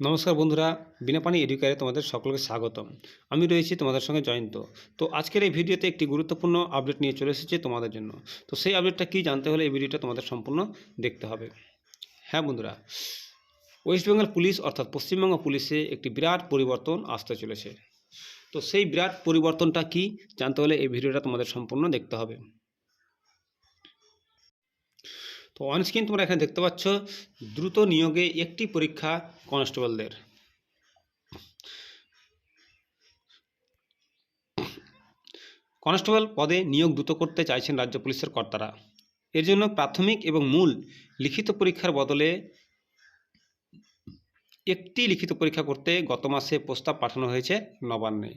নমস্কার বন্ধুরা, বিনাপানি এডুকেয়ারে তোমাদের সকলকে স্বাগতম। আমি রয়েছি তোমাদের সঙ্গে জয়ন্ত। তো আজকের এই ভিডিওতে একটি গুরুত্বপূর্ণ আপডেট নিয়ে চলে এসেছি তোমাদের জন্য। তো সেই আপডেটটা কী জানতে হলে এই ভিডিওটা তোমাদের সম্পূর্ণ দেখতে হবে। হ্যাঁ বন্ধুরা, ওয়েস্ট বেঙ্গল পুলিশ অর্থাৎ পশ্চিমবঙ্গ পুলিশে একটি বিরাট পরিবর্তন আসতে চলেছে। তো সেই বিরাট পরিবর্তনটা কী জানতে হলে এই ভিডিওটা তোমাদের সম্পূর্ণ দেখতে হবে। তো অনস্ক্রিন তোমরা এখানে দেখতে পাচ্ছ দ্রুত নিয়োগে একটি পরীক্ষা কনস্টেবলদের। কনস্টেবল পদে নিয়োগ দ্রুত করতে চাইছেন রাজ্য পুলিশের কর্তারা। এর জন্য প্রাথমিক এবং মূল লিখিত পরীক্ষার বদলে একটি লিখিত পরীক্ষা করতে গত মাসে প্রস্তাব পাঠানো হয়েছে নবান্নে।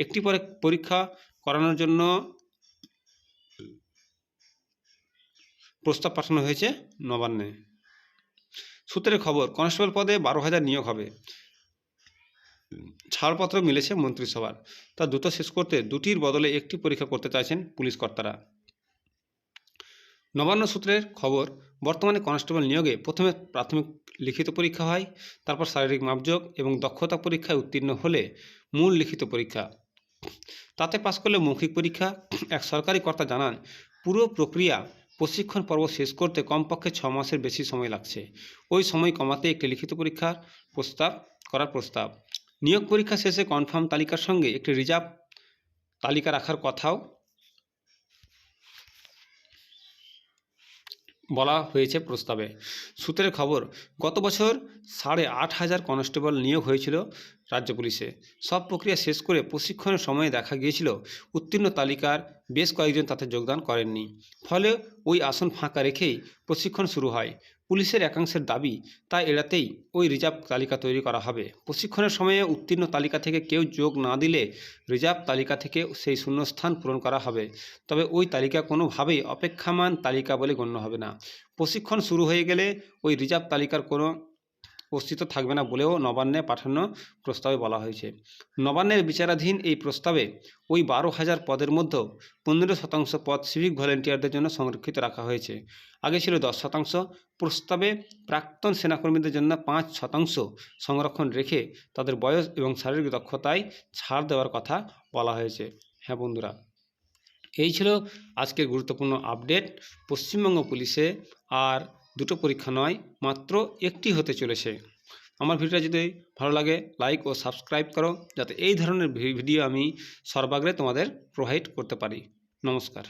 একটি পরীক্ষা করানোর জন্য প্রস্তাব পাঠানো হয়েছে নবান্নে। সূত্রের খবর, কনস্টেবল পদে 12,000 নিয়োগ হবে। ছাড়পত্র মিলেছে মন্ত্রিসভার। তা দ্রুত শেষ করতে দুটির বদলে একটি পরীক্ষা করতে চাইছেন পুলিশ কর্তারা। নবান্ন সূত্রের খবর, বর্তমানে কনস্টেবল নিয়োগে প্রথমে প্রাথমিক লিখিত পরীক্ষা হয়, তারপর শারীরিক মাপযোগ এবং দক্ষতা পরীক্ষায় উত্তীর্ণ হলে মূল লিখিত পরীক্ষা, তাতে পাশ করলে মৌখিক পরীক্ষা। এক সরকারি কর্তা জানান, পুরো প্রক্রিয়া প্রশিক্ষণ পর্ব শেষ করতে কমপক্ষে 6 মাসের বেশি সময় লাগছে। ওই সময় কমাতে একটি লিখিত পরীক্ষার প্রস্তাব। নিয়োগ পরীক্ষা শেষে কনফার্ম তালিকার সঙ্গে একটি রিজার্ভ তালিকা রাখার কথাও বলা হয়েছে প্রস্তাবে। সূত্রের খবর, গত বছর 8,500 কনস্টেবল নিয়োগ হয়েছিল রাজ্য পুলিশে। সব প্রক্রিয়া শেষ করে প্রশিক্ষণের সময়ে দেখা গিয়েছিল উত্তীর্ণ তালিকার বেশ কয়েকজন তাতে যোগদান করেননি। ফলে ওই আসন ফাঁকা রেখেই প্রশিক্ষণ শুরু হয়। পুলিশের একাংশের দাবি, তাই এড়াতেই ওই রিজার্ভ তালিকা তৈরি করা হবে। প্রশিক্ষণের সময়ে উত্তীর্ণ তালিকা থেকে কেউ যোগ না দিলে রিজার্ভ তালিকা থেকে সেই শূন্যস্থান পূরণ করা হবে। তবে ওই তালিকা কোনোভাবেই অপেক্ষামান তালিকা বলে গণ্য হবে না। প্রশিক্ষণ শুরু হয়ে গেলে ওই রিজার্ভ তালিকার কোনো অস্তিত্ব থাকবে না বলেও নবান্নে পাঠানো প্রস্তাবে বলা হয়েছে। নবান্নের বিচারাধীন এই প্রস্তাবে ওই 12,000 পদের মধ্যে 15% পদ সিভিক ভলেন্টিয়ারদের জন্য সংরক্ষিত রাখা হয়েছে। আগে ছিল 10%। প্রস্তাবে প্রাক্তন সেনাকর্মীদের জন্য 5% সংরক্ষণ রেখে তাদের বয়স এবং শারীরিক দক্ষতায় ছাড় দেওয়ার কথা বলা হয়েছে। হ্যাঁ বন্ধুরা, এই ছিল আজকের গুরুত্বপূর্ণ আপডেট। পশ্চিমবঙ্গ পুলিশে আর দুটো পরীক্ষা নয়, মাত্র একটি হতে চলেছে। আমার ভিডিওটা যদি ভালো লাগে লাইক ও সাবস্ক্রাইব করো, যাতে এই ধরনের ভিডিও আমি সর্বাগ্রে তোমাদের প্রোভাইড করতে পারি। নমস্কার।